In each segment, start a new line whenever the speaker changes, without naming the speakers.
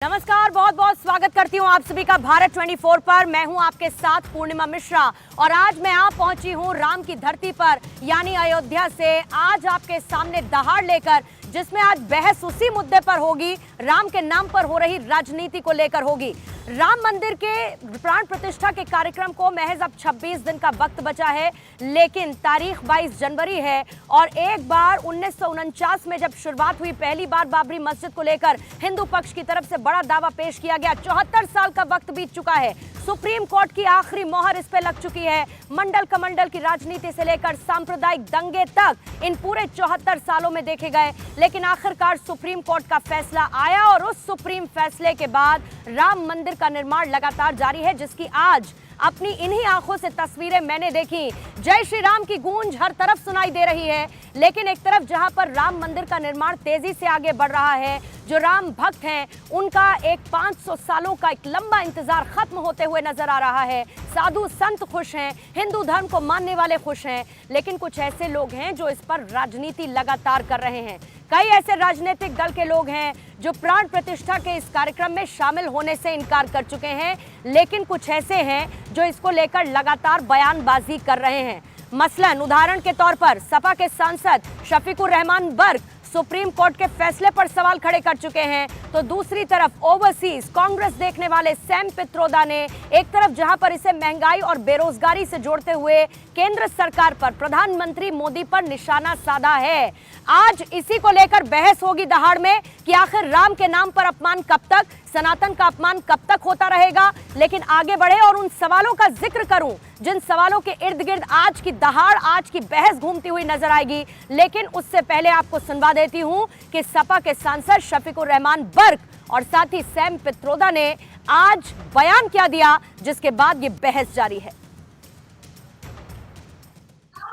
नमस्कार, बहुत बहुत स्वागत करती हूँ आप सभी का भारत 24 पर। मैं हूँ आपके साथ पूर्णिमा मिश्रा और आज मैं आप पहुंची हूँ राम की धरती पर यानी अयोध्या से आज आपके सामने दहाड़ लेकर, जिसमें आज बहस उसी मुद्दे पर होगी, राम के नाम पर हो रही राजनीति को लेकर होगी। राम मंदिर के प्राण प्रतिष्ठा के कार्यक्रम को महज अब 26 दिन का वक्त बचा है, लेकिन तारीख 22 जनवरी है और एक बार 1949 में जब शुरुआत हुई, पहली बार बाबरी मस्जिद को लेकर हिंदू पक्ष की तरफ से बड़ा दावा पेश किया गया। 74 साल का वक्त बीत चुका है, सुप्रीम कोर्ट की आखिरी मोहर इस पे लग चुकी है। मंडल कमंडल की राजनीति से लेकर सांप्रदायिक दंगे तक इन पूरे 74 सालों में देखे गए, लेकिन आखिरकार सुप्रीम कोर्ट का फैसला आया और उस सुप्रीम फैसले के बाद राम मंदिर का निर्माण लगातार जारी है, जिसकी आज अपनी इन्हीं आंखों से तस्वीरें मैंने देखी। जय श्री राम की गूंज हर तरफ सुनाई दे रही है, लेकिन एक तरफ जहां पर राम मंदिर का निर्माण तेजी से आगे बढ़ रहा है, जो राम भक्त हैं उनका एक 500 सालों का एक लंबा इंतजार खत्म होते हुए नजर आ रहा है। साधु संत खुश हैं, हिंदू धर्म को मानने वाले खुश हैं, लेकिन कुछ ऐसे लोग हैं जो इस पर राजनीति लगातार कर रहे हैं। कई ऐसे राजनीतिक दल के लोग हैं जो प्राण प्रतिष्ठा के इस कार्यक्रम में शामिल होने से इनकार कर चुके हैं, लेकिन कुछ ऐसे हैं जो इसको लेकर लगातार बयानबाजी कर रहे हैं। मसलन उदाहरण के तौर पर सपा के सांसद शफीकुर रहमान बर्क सुप्रीम कोर्ट के फैसले पर सवाल खड़े कर चुके हैं, तो दूसरी तरफ ओवरसीज कांग्रेस देखने वाले सैम पित्रोदा ने एक तरफ जहां पर इसे महंगाई और बेरोजगारी से जोड़ते हुए केंद्र सरकार पर, प्रधानमंत्री मोदी पर निशाना साधा है। आज इसी को लेकर बहस होगी दहाड़ में कि आखिर राम के नाम पर अपमान कब तक, सनातन का अपमान कब तक होता रहेगा। लेकिन आगे बढ़े और उन सवालों का जिक्र करूं जिन सवालों के इर्द गिर्द आज की दहाड़, आज की बहस घूमती हुई नजर आएगी, लेकिन उससे पहले आपको सुनवा देती हूं कि सपा के सांसद शफीकुर रहमान बर्क और साथ ही सैम पित्रोदा ने आज बयान क्या दिया, जिसके बाद ये बहस जारी है।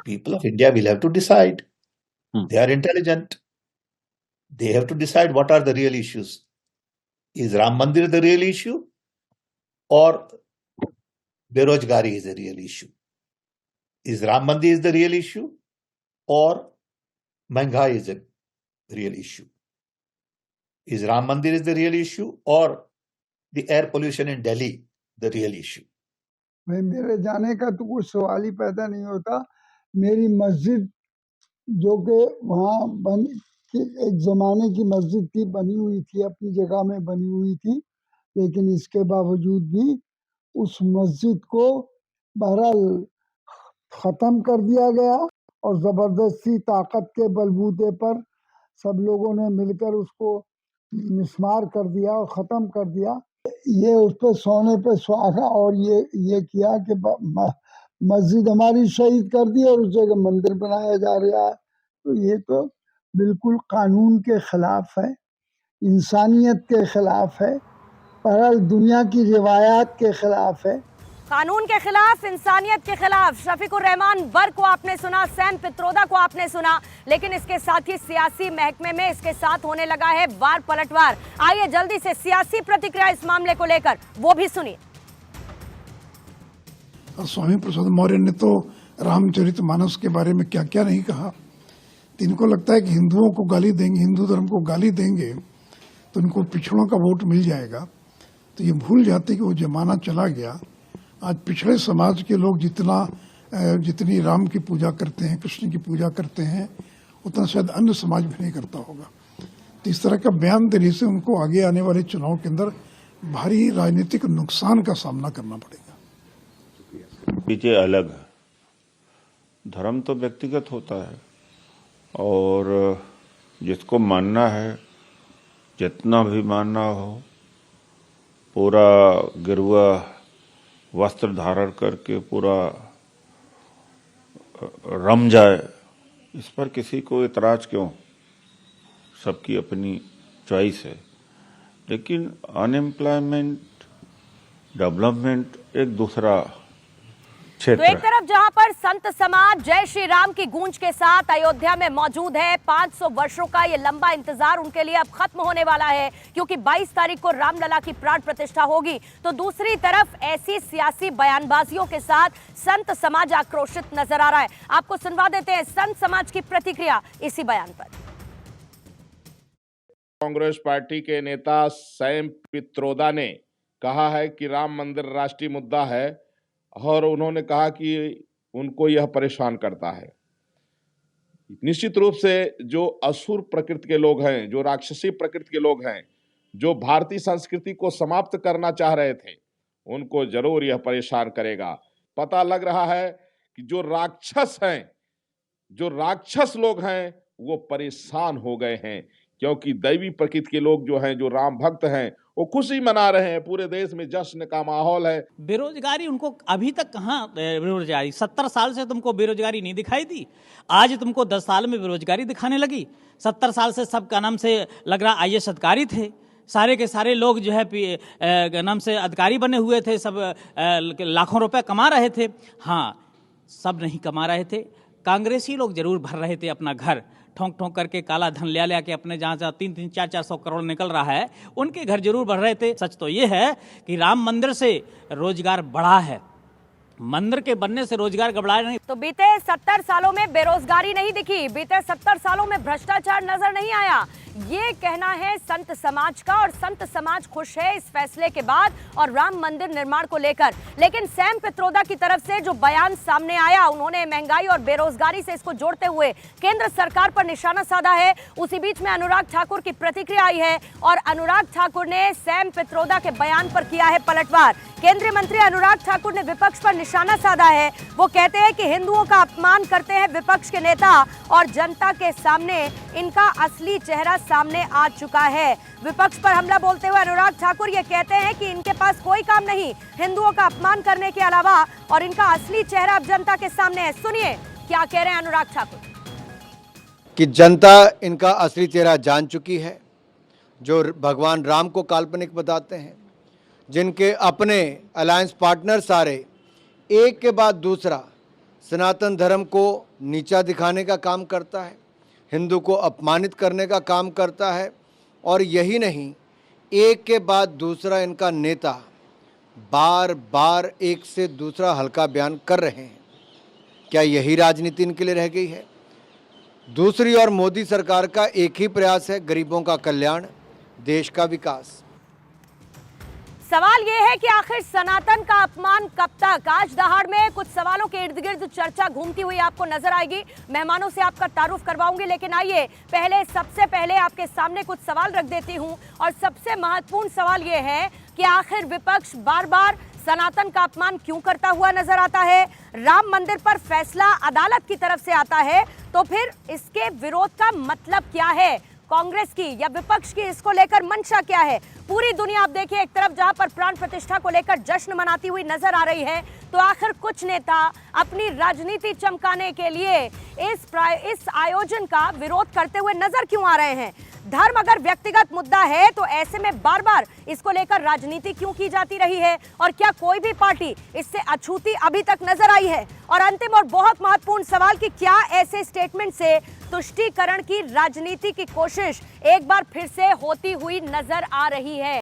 People of India will have to decide. They are intelligent. They have to decide what are the real issues. Is Ram Mandir the real issue or Berojgari is the real issue? Is Ram Mandir is the real issue or Mahንगाई is the real issue? Is Ram Mandir is the real issue or the air pollution in Delhi the real issue?
भाई मेरे जाने का तो कुछ सवाल ही पैदा नहीं होता। मेरी मस्जिद जो कि वहाँ एक ज़माने की मस्जिद थी, बनी हुई थी, अपनी जगह में बनी हुई थी, लेकिन इसके बावजूद भी उस मस्जिद को बहरहाल ख़त्म कर दिया गया और ज़बरदस्ती ताकत के बलबूते पर सब लोगों ने मिलकर उसको मिस्मार कर दिया और ख़त्म कर दिया। ये उस पर सोने पे सुहागा और ये किया कि मस्जिद हमारी शहीद कर दी और उस जगह मंदिर बनाया जा रहा है। तो ये तो बिल्कुल कानून के खिलाफ है, इंसानियत के खिलाफ है, बहरहाल दुनिया की रिवायात के खिलाफ है।
कानून के खिलाफ, इंसानियत के खिलाफ। शफीकुर रहमान बर्क को आपने सुना, सैम पित्रोदा को आपने सुना, लेकिन इसके साथ ही सियासी महकमे में इसके साथ होने लगा है वार पलटवार। आइए जल्दी से सियासी प्रतिक्रिया इस मामले को लेकर वो भी सुनिए।
स्वामी प्रसाद मौर्य ने तो रामचरितमानस के बारे में क्या क्या नहीं कहा। तो इनको लगता है कि हिंदुओं को गाली देंगे, हिंदू धर्म को गाली देंगे तो इनको पिछड़ों का वोट मिल जाएगा। तो ये भूल जाते कि वो जमाना चला गया। आज पिछड़े समाज के लोग जितनी राम की पूजा करते हैं, कृष्ण की पूजा करते हैं, उतना शायद अन्य समाज भी नहीं करता होगा। तो इस तरह का बयान देने से उनको आगे आने वाले चुनाव के अंदर भारी राजनीतिक नुकसान का सामना करना पड़ेगा।
चीजें अलग है, धर्म तो व्यक्तिगत होता है और जिसको मानना है, जितना भी मानना हो, पूरा गिरुआ वस्त्र धारण करके पूरा रम जाए, इस पर किसी को इतराज क्यों? सबकी अपनी चॉइस है। लेकिन अनएम्प्लॉयमेंट, डेवलपमेंट एक दूसरा
तो एक तरफ जहां पर संत समाज जय श्री राम की गूंज के साथ अयोध्या में मौजूद है, 500 वर्षों का ये लंबा इंतजार उनके लिए अब खत्म होने वाला है, क्योंकि 22 तारीख को रामलला की प्राण प्रतिष्ठा होगी। तो दूसरी तरफ ऐसी सियासी बयानबाजियों के साथ संत समाज आक्रोशित नजर आ रहा है। आपको सुनवा देते हैं संत समाज की प्रतिक्रिया इसी बयान पर।
कांग्रेस पार्टी के नेता सैम पित्रोदा ने कहा है कि राम मंदिर राष्ट्रीय मुद्दा है और उन्होंने कहा कि उनको यह परेशान करता है। निश्चित रूप से जो असुर प्रकृति के लोग हैं, जो राक्षसी प्रकृति के लोग हैं, जो भारतीय संस्कृति को समाप्त करना चाह रहे थे, उनको जरूर यह परेशान करेगा। पता लग रहा है कि जो राक्षस लोग हैं वो परेशान हो गए हैं, क्योंकि दैवी प्रकृति के लोग जो हैं, जो राम भक्त हैं, वो खुशी मना रहे हैं। पूरे देश में जश्न का माहौल है।
बेरोजगारी उनको अभी तक कहाँ बेरोजगारी, 70 साल से तुमको बेरोजगारी नहीं दिखाई दी, आज तुमको 10 साल में बेरोजगारी दिखाने लगी। 70 साल से सबका नाम से लग रहा IAS अधिकारी थे, सारे के सारे लोग जो है नाम से अधिकारी बने हुए थे, सब लाखों रुपए कमा रहे थे। हाँ, सब नहीं कमा रहे थे, कांग्रेसी लोग जरूर भर रहे थे अपना घर, ठोंक ठोंक करके काला धन ले के अपने जहाँ 3-3, 400 करोड़ निकल रहा है, उनके घर जरूर बढ़ रहे थे। सच तो ये है कि राम मंदिर से रोजगार बढ़ा है, मंदिर के बनने से रोजगार गड़बड़ा नहीं।
तो बीते 70 सालों में बेरोजगारी नहीं दिखी, बीते 70 सालों में भ्रष्टाचार नजर नहीं आया, ये कहना है संत समाज का, और संत समाज खुश है इस फैसले के बाद और राम मंदिर निर्माण को लेकर। लेकिन सैम पित्रोदा की तरफ से जो बयान सामने आया, उन्होंने महंगाई और बेरोजगारी से इसको जोड़ते हुए केंद्र सरकार पर निशाना साधा है। उसी बीच में अनुराग ठाकुर की प्रतिक्रिया आई है और अनुराग ठाकुर ने सैम पित्रोदा के बयान पर किया है पलटवार। केंद्रीय मंत्री अनुराग ठाकुर ने विपक्ष पर निशाना साधा है। वो कहते हैं कि हिंदुओं का अपमान करते हैं विपक्ष के नेता और जनता के सामने इनका असली चेहरा सामने आ चुका है। विपक्ष पर हमला बोलते हुए अनुराग ठाकुर ये कहते हैं कि इनके पास कोई काम नहीं हिंदुओं का अपमान करने के अलावा, और इनका असली चेहरा अब जनता के सामने है। सुनिए क्या कह रहे हैं अनुराग ठाकुर।
कि जनता इनका असली चेहरा जान चुकी है, जो भगवान राम को काल्पनिक बताते हैं, जिनके अपने अलायंस पार्टनर सारे एक के बाद दूसरा सनातन धर्म को नीचा दिखाने का काम करता है, हिंदू को अपमानित करने का काम करता है, और यही नहीं, एक के बाद दूसरा इनका नेता बार बार एक से दूसरा हल्का बयान कर रहे हैं। क्या यही राजनीति इनके लिए रह गई है? दूसरी ओर मोदी सरकार का एक ही प्रयास है, गरीबों का कल्याण, देश का विकास।
सवाल ये है कि आखिर सनातन का अपमान कब तक? आज दहाड़ में कुछ सवालों के इर्द गिर्द चर्चा घूमती हुई आपको नजर आएगी। मेहमानों से आपका तारुफ करवाऊंगी, लेकिन आइए सबसे पहले आपके सामने कुछ सवाल रख देती हूं। और सबसे महत्वपूर्ण सवाल ये है कि आखिर विपक्ष बार बार सनातन का अपमान क्यों करता हुआ नजर आता है? राम मंदिर पर फैसला अदालत की तरफ से आता है तो फिर इसके विरोध का मतलब क्या है? कांग्रेस की या विपक्ष की इसको लेकर मंशा क्या है? पूरी दुनिया आप देखिए, एक तरफ जहां पर प्राण प्रतिष्ठा को लेकर जश्न मनाती हुई नजर आ रही है, तो आखिर कुछ नेता अपनी राजनीति चमकाने के लिए इस आयोजन का विरोध करते हुए नजर क्यों आ रहे हैं? धर्म अगर व्यक्तिगत मुद्दा है तो ऐसे में बार बार इसको लेकर राजनीति क्यों की जाती रही है? और क्या कोई भी पार्टी इससे अछूती अभी तक नजर आई है? और अंतिम और बहुत महत्वपूर्ण सवाल कि क्या ऐसे स्टेटमेंट से तुष्टीकरण की राजनीति की कोशिश एक बार फिर से होती हुई नजर आ रही है?